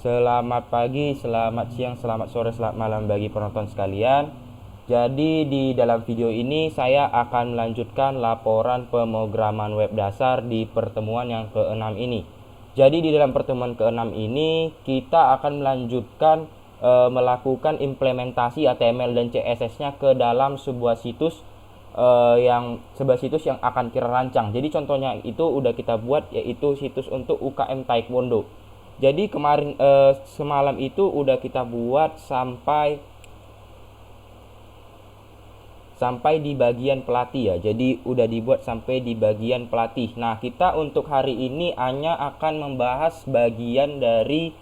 Selamat pagi, selamat siang, selamat sore, selamat malam bagi penonton sekalian. Jadi di dalam video ini saya akan melanjutkan laporan pemrograman web dasar di pertemuan yang ke-6 ini. Jadi di dalam pertemuan ke-6 ini kita akan melanjutkan melakukan implementasi HTML dan CSS-nya ke dalam sebuah situs yang akan kita rancang. Jadi contohnya itu udah kita buat, yaitu situs untuk UKM Taekwondo. Jadi kemarin semalam itu udah kita buat sampai di bagian pelatih ya. Jadi udah dibuat sampai di bagian pelatih. Nah, kita untuk hari ini hanya akan membahas bagian dari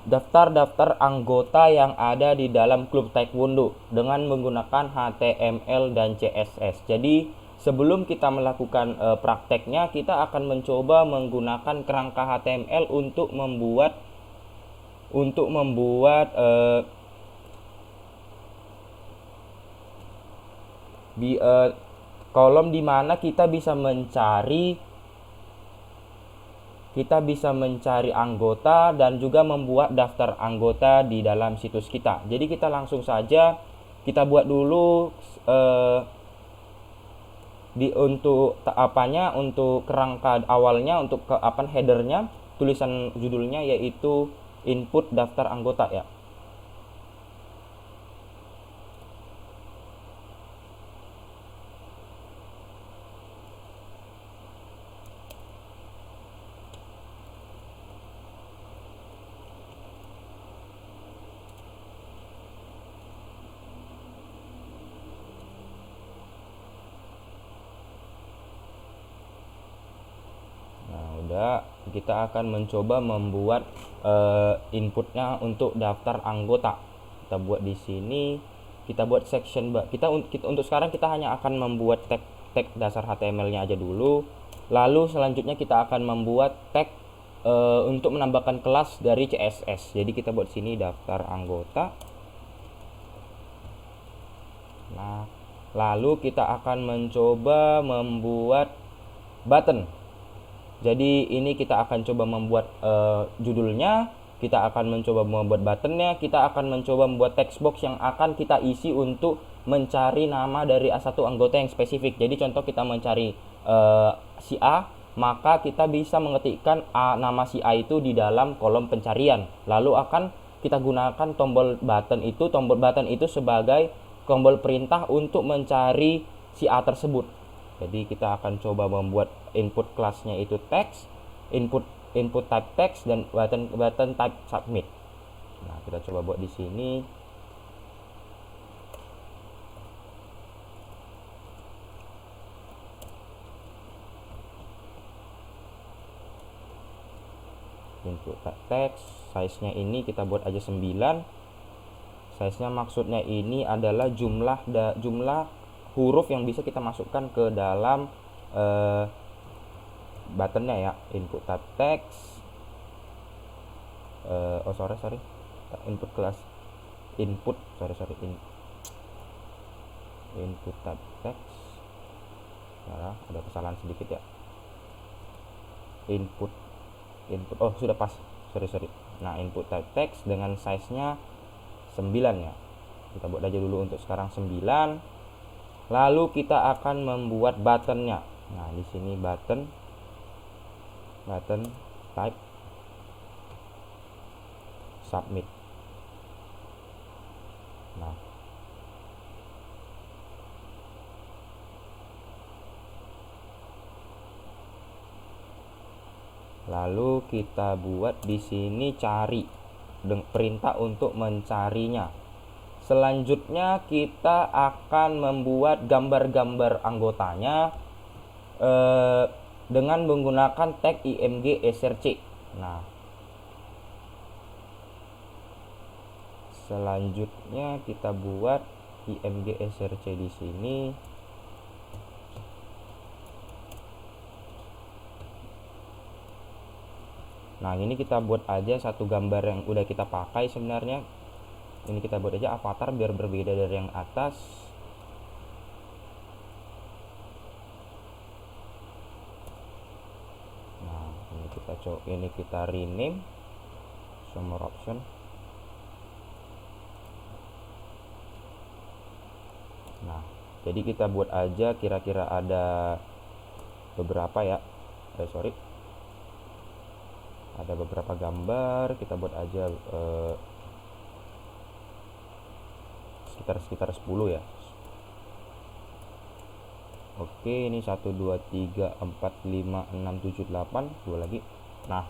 daftar-daftar anggota yang ada di dalam klub taekwondo dengan menggunakan HTML dan CSS. Jadi sebelum kita melakukan prakteknya, kita akan mencoba menggunakan kerangka HTML untuk membuat kolom di mana kita bisa mencari anggota dan juga membuat daftar anggota di dalam situs kita. Jadi kita langsung saja kita buat dulu untuk kerangka awalnya, untuk headernya, tulisan judulnya yaitu input daftar anggota ya. Kita akan mencoba membuat inputnya untuk daftar anggota. Kita buat di sini, kita buat section. Kita untuk sekarang kita hanya akan membuat tag dasar HTML-nya aja dulu. Lalu selanjutnya kita akan membuat tag untuk menambahkan kelas dari CSS. Jadi kita buat sini daftar anggota. Nah, lalu kita akan mencoba membuat button. Jadi ini kita akan coba membuat judulnya, kita akan mencoba membuat buttonnya, kita akan mencoba membuat text box yang akan kita isi untuk mencari nama dari satu anggota yang spesifik. Jadi contoh kita mencari si A, maka kita bisa mengetikkan nama si A itu di dalam kolom pencarian. Lalu akan kita gunakan tombol button itu sebagai tombol perintah untuk mencari si A tersebut. Jadi kita akan coba membuat input kelasnya itu text, input type text, dan button type submit. Nah, kita coba buat di sini. Input type text, size-nya ini kita buat aja 9. Size-nya maksudnya ini adalah jumlah huruf yang bisa kita masukkan ke dalam buttonnya ya. Input type text, input kelas input type text. Nah, ada kesalahan sedikit ya. Input sudah pas, sorry. Nah, input type text dengan size-nya 9 ya. Kita buat aja dulu untuk sekarang 9. Lalu kita akan membuat buttonnya. Nah, di sini button type submit. Nah, lalu kita buat di sini cari, perintah untuk mencarinya. Selanjutnya kita akan membuat gambar-gambar anggotanya dengan menggunakan tag img src. Nah, selanjutnya kita buat img src di sini. Nah, ini kita buat aja satu gambar yang udah kita pakai sebenarnya. Ini kita buat aja avatar biar berbeda dari yang atas. ini kita rename show more option. Nah, jadi kita buat aja kira-kira ada beberapa ya, ada beberapa gambar, kita buat aja sekitar 10 ya. Oke, ini 1 2 3 4 5 6 7 8, dua lagi. Nah,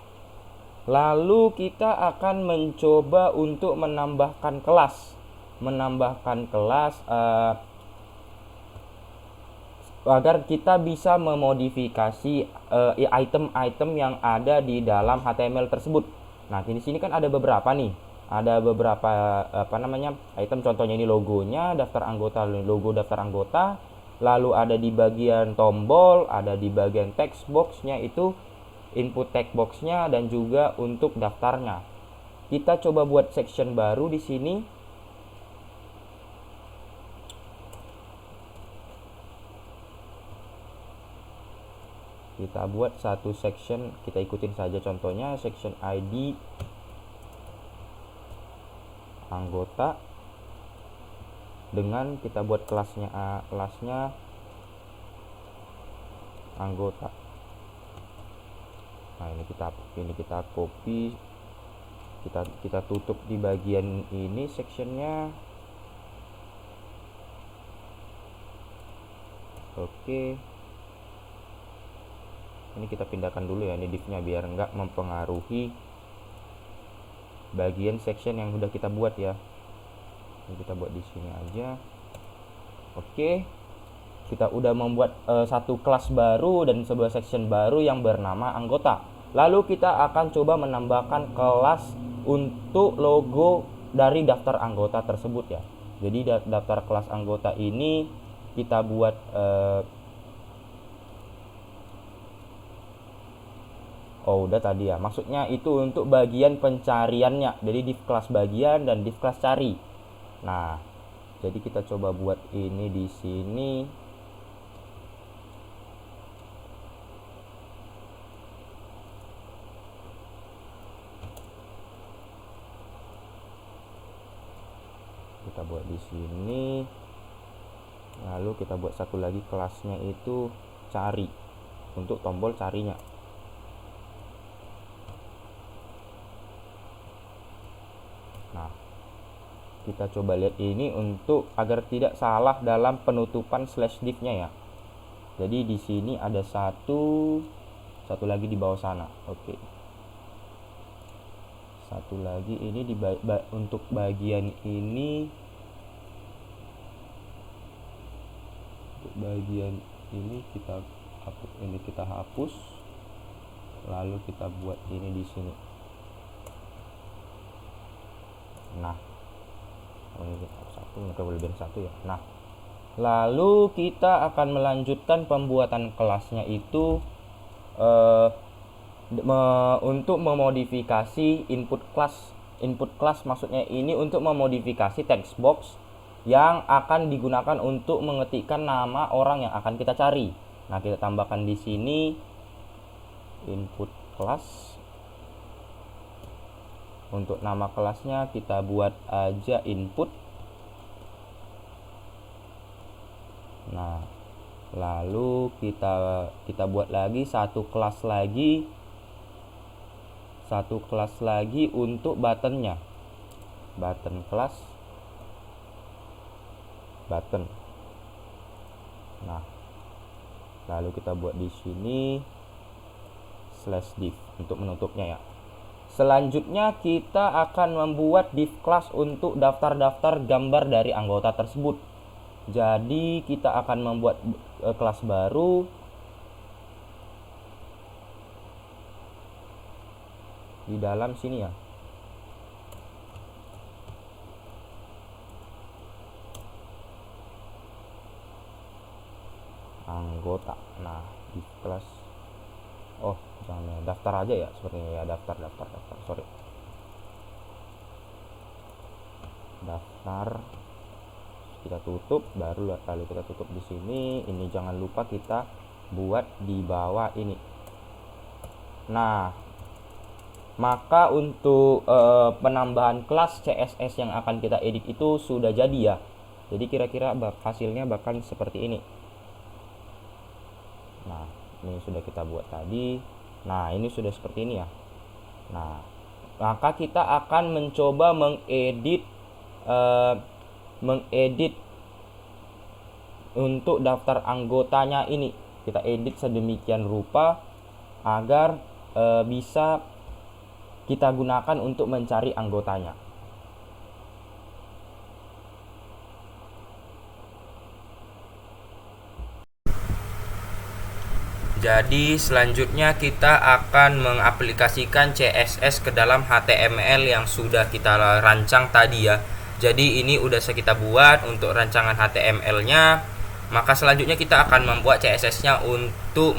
lalu kita akan mencoba untuk menambahkan kelas agar kita bisa memodifikasi item-item yang ada di dalam HTML tersebut. Nah, di sini kan ada beberapa nih. Ada beberapa item, contohnya ini logonya, daftar anggota, logo daftar anggota. Lalu ada di bagian tombol, ada di bagian text box-nya itu input text box-nya, dan juga untuk daftarnya. Kita coba buat section baru di sini. Kita buat satu section, kita ikutin saja contohnya, section ID anggota, dengan kita buat kelasnya anggota. Nah, ini kita copy, kita tutup di bagian ini sectionnya. Oke, ini kita pindahkan dulu ya, ini div-nya biar enggak mempengaruhi bagian section yang udah kita buat ya. Ini kita buat di sini aja. Oke, kita udah membuat satu kelas baru dan sebuah section baru yang bernama anggota. Lalu kita akan coba menambahkan kelas untuk logo dari daftar anggota tersebut ya. Jadi daftar kelas anggota ini kita buat udah tadi ya. Maksudnya itu untuk bagian pencariannya. Jadi div kelas bagian dan div kelas cari. Nah, jadi kita coba buat ini di sini. Kita buat di sini. Lalu kita buat satu lagi kelasnya itu cari, untuk tombol carinya. Nah, kita coba lihat ini untuk agar tidak salah dalam penutupan slash div-nya ya. Jadi di sini ada satu lagi di bawah sana. Oke. Satu lagi ini di untuk bagian ini. Untuk bagian ini kita hapus. Lalu kita buat ini di sini. Nah, ini kelebihan satu ya. Nah, lalu kita akan melanjutkan pembuatan kelasnya itu untuk memodifikasi input class. Maksudnya ini untuk memodifikasi text box yang akan digunakan untuk mengetikkan nama orang yang akan kita cari. Nah, kita tambahkan di sini input class. Untuk nama kelasnya kita buat aja input. Nah, lalu kita buat lagi satu kelas lagi untuk buttonnya. Button class button. Nah, lalu kita buat di sini slash div untuk menutupnya ya. Selanjutnya kita akan membuat div class untuk daftar-daftar gambar dari anggota tersebut. Jadi kita akan membuat kelas baru di dalam sini ya. Anggota. Nah, div class. Jangan daftar aja ya, sepertinya ya, daftar. Sorry. Daftar. Kita tutup, lalu kita tutup di sini. Ini jangan lupa kita buat di bawah ini. Nah, maka untuk penambahan kelas CSS yang akan kita edit itu sudah jadi ya. Jadi kira-kira hasilnya bakal seperti ini. Nah, ini sudah kita buat tadi. Nah, ini sudah seperti ini ya. Nah, maka kita akan mencoba mengedit untuk daftar anggotanya ini. Kita edit sedemikian rupa agar bisa kita gunakan untuk mencari anggotanya. Jadi selanjutnya kita akan mengaplikasikan CSS ke dalam HTML yang sudah kita rancang tadi ya. Jadi ini udah kita buat untuk rancangan HTML-nya. Maka selanjutnya kita akan membuat CSS-nya untuk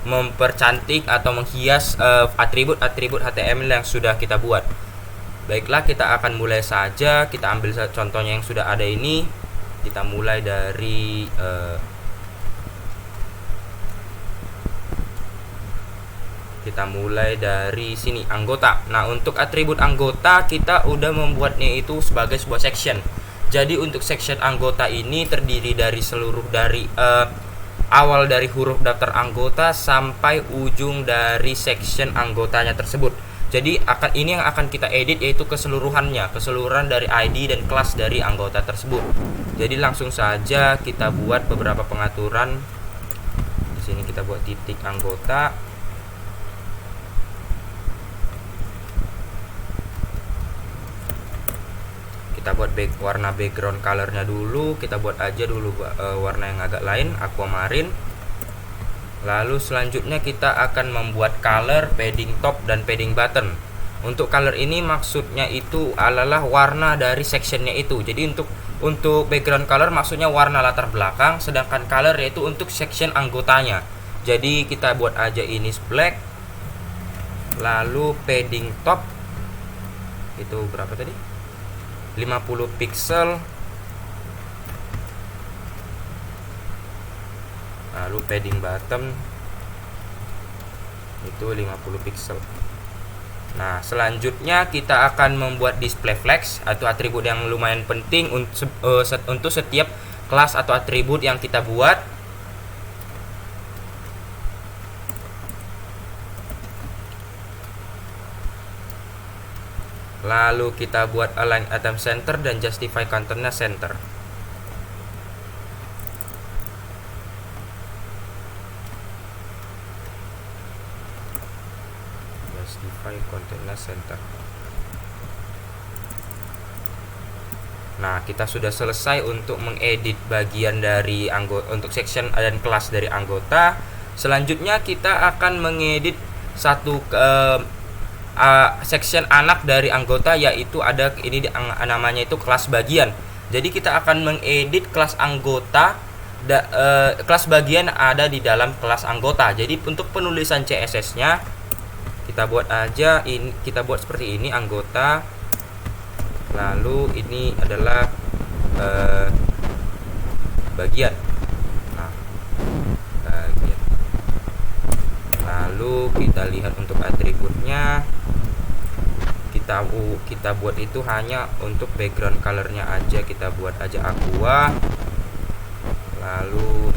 mempercantik atau menghias atribut-atribut HTML yang sudah kita buat. Baiklah, kita akan mulai saja. Kita ambil contohnya yang sudah ada ini. Kita mulai dari sini, anggota. Nah, untuk atribut anggota kita udah membuatnya itu sebagai sebuah section. Jadi untuk section anggota ini terdiri dari awal dari huruf daftar anggota sampai ujung dari section anggotanya tersebut. Jadi ini yang akan kita edit, yaitu keseluruhan dari ID dan kelas dari anggota tersebut. Jadi langsung saja kita buat beberapa pengaturan. Di sini kita buat titik anggota. Kita buat warna background colornya dulu. Kita buat aja dulu warna yang agak lain, aquamarine. Lalu selanjutnya kita akan membuat color, padding top, dan padding button. Untuk color ini maksudnya itu adalah warna dari sectionnya itu. Jadi untuk background color maksudnya warna latar belakang, sedangkan color yaitu untuk section anggotanya. Jadi kita buat aja ini black. Lalu padding top itu berapa tadi? 50 pixel. Lalu padding bottom itu 50 pixel. Nah, selanjutnya kita akan membuat display flags atau atribut yang lumayan penting untuk setiap kelas atau atribut yang kita buat. Lalu kita buat align item center dan justify contentnya center. Justify contentnya center. Nah, kita sudah selesai untuk mengedit bagian dari untuk section dan kelas dari anggota. Selanjutnya kita akan mengedit satu section anak dari anggota, yaitu ada ini namanya itu kelas bagian. Jadi kita akan mengedit kelas anggota, kelas bagian ada di dalam kelas anggota. Jadi untuk penulisan CSS-nya kita buat aja ini, kita buat seperti ini, anggota. Lalu ini adalah bagian. Nah, bagian. Lalu kita lihat untuk atributnya. Kita buat itu hanya untuk background colornya aja, kita buat aja aqua. Lalu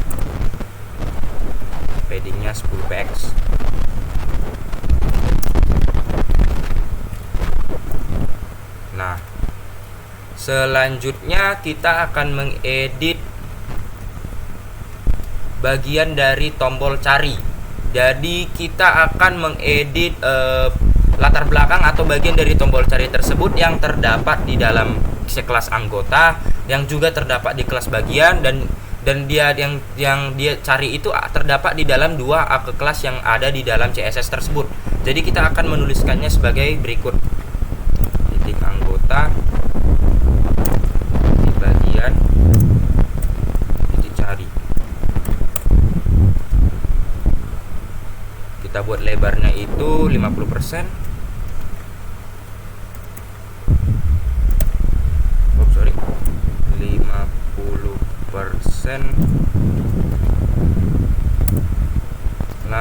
paddingnya 10 px. Nah, selanjutnya kita akan mengedit bagian dari tombol cari. Jadi kita akan mengedit latar belakang atau bagian dari tombol cari tersebut yang terdapat di dalam kelas anggota, yang juga terdapat di kelas bagian, dan dia yang dia cari itu terdapat di dalam dua kelas yang ada di dalam CSS tersebut. Jadi kita akan menuliskannya sebagai berikut: titik anggota, di bagian, titik cari. Kita buat lebarnya itu 50%.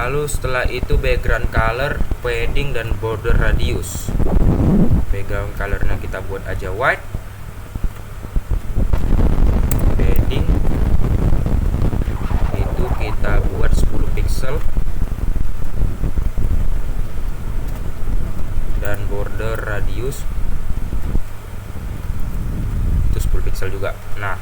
Lalu setelah itu background color, padding, dan border radius. Background colornya kita buat aja white. Padding itu kita buat 10 pixel. Dan border radius itu 10 pixel juga. Nah,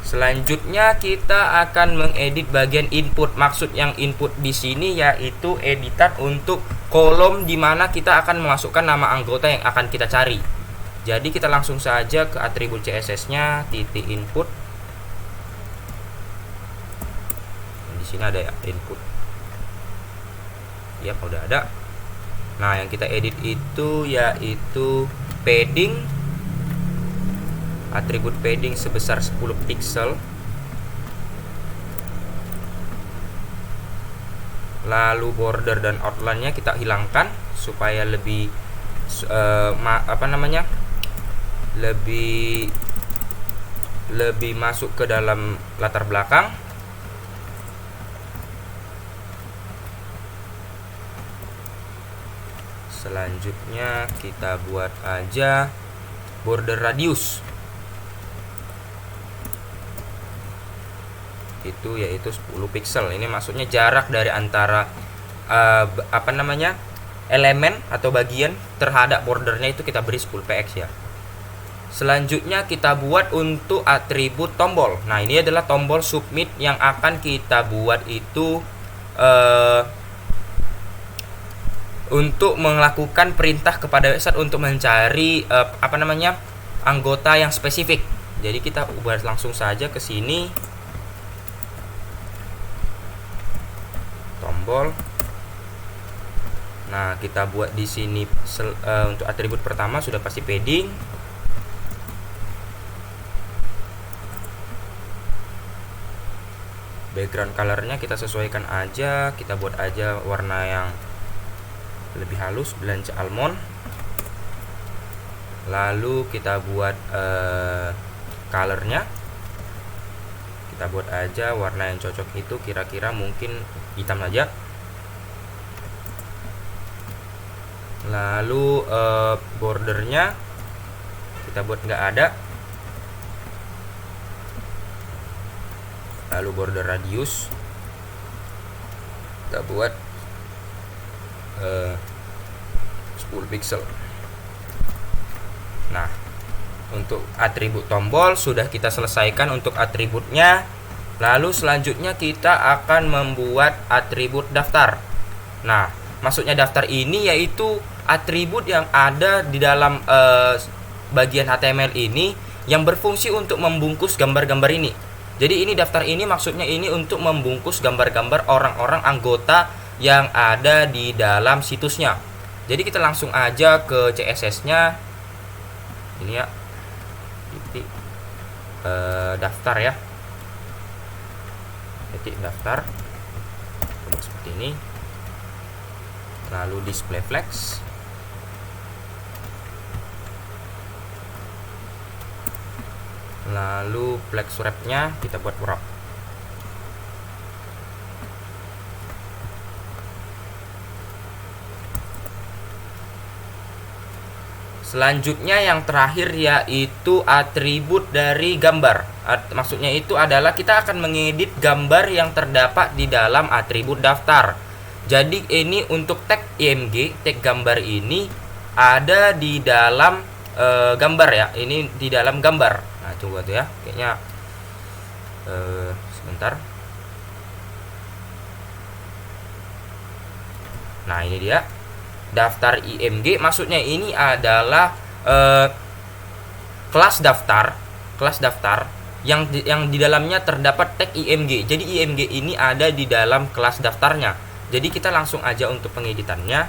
selanjutnya kita akan mengedit bagian input. Maksud yang input di sini yaitu editan untuk kolom di mana kita akan memasukkan nama anggota yang akan kita cari. Jadi kita langsung saja ke atribut CSS-nya, titik input. Di sini ada ya input. Ya, udah ada. Nah, yang kita edit itu yaitu padding. Atribut padding sebesar 10 pixel. Lalu border dan outline-nya kita hilangkan supaya lebih lebih masuk ke dalam latar belakang. Selanjutnya kita buat aja border radius. Itu yaitu 10 pixel. Ini maksudnya jarak dari antara elemen atau bagian terhadap bordernya itu kita beri 10 px ya. Selanjutnya kita buat untuk atribut tombol. Nah, ini adalah tombol submit yang akan kita buat itu untuk melakukan perintah kepada website untuk mencari anggota yang spesifik. Jadi kita buat langsung saja ke sini. Tombol. Nah, kita buat di sini untuk atribut pertama sudah pasti padding. Background colornya kita sesuaikan aja. Kita buat aja warna yang lebih halus, blanche almond. Lalu kita buat colornya, kita buat aja warna yang cocok itu kira-kira mungkin hitam aja. Lalu bordernya kita buat nggak ada. Lalu border radius kita buat 10 pixel. Nah, untuk atribut tombol sudah kita selesaikan untuk atributnya. Lalu selanjutnya kita akan membuat atribut daftar. Nah, maksudnya daftar ini yaitu atribut yang ada di dalam bagian HTML ini yang berfungsi untuk membungkus gambar-gambar ini. Jadi ini daftar ini maksudnya ini untuk membungkus gambar-gambar orang-orang anggota yang ada di dalam situsnya. Jadi kita langsung aja ke CSS-nya. Ini ya, titik daftar ya, titik daftar. Coba seperti ini. Lalu display flex. Lalu flex wrap-nya kita buat wrap. Selanjutnya yang terakhir yaitu atribut dari gambar. Maksudnya itu adalah kita akan mengedit gambar yang terdapat di dalam atribut daftar. Jadi ini untuk tag img, tag gambar ini ada di dalam gambar ya. Ini di dalam gambar. Nah, coba tuh ya. Kayaknya sebentar. Nah, ini dia. Daftar img maksudnya ini adalah kelas daftar yang di dalamnya terdapat tag img. Jadi img ini ada di dalam kelas daftarnya. Jadi kita langsung aja untuk pengeditannya.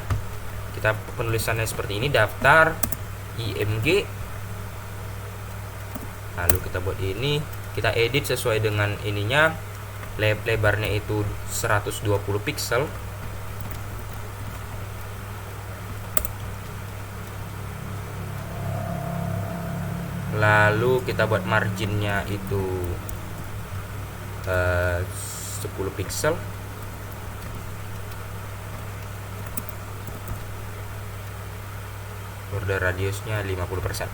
Kita penulisannya seperti ini, daftar img. Lalu kita buat ini, kita edit sesuai dengan ininya. Lebarnya itu 120 pixel. Lalu kita buat marginnya itu 10 pixel. border radiusnya 50%.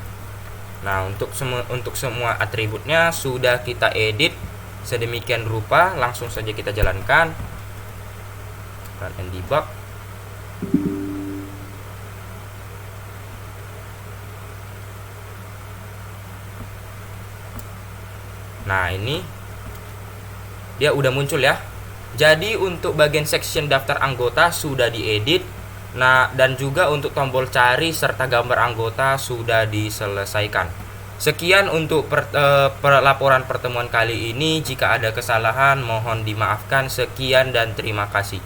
Nah, untuk semua atributnya sudah kita edit sedemikian rupa. Langsung saja kita jalankan run and debug. Nah, ini dia udah muncul ya. Jadi untuk bagian section daftar anggota sudah diedit. Nah, dan juga untuk tombol cari serta gambar anggota sudah diselesaikan. Sekian untuk laporan pertemuan kali ini. Jika ada kesalahan mohon dimaafkan. Sekian dan terima kasih.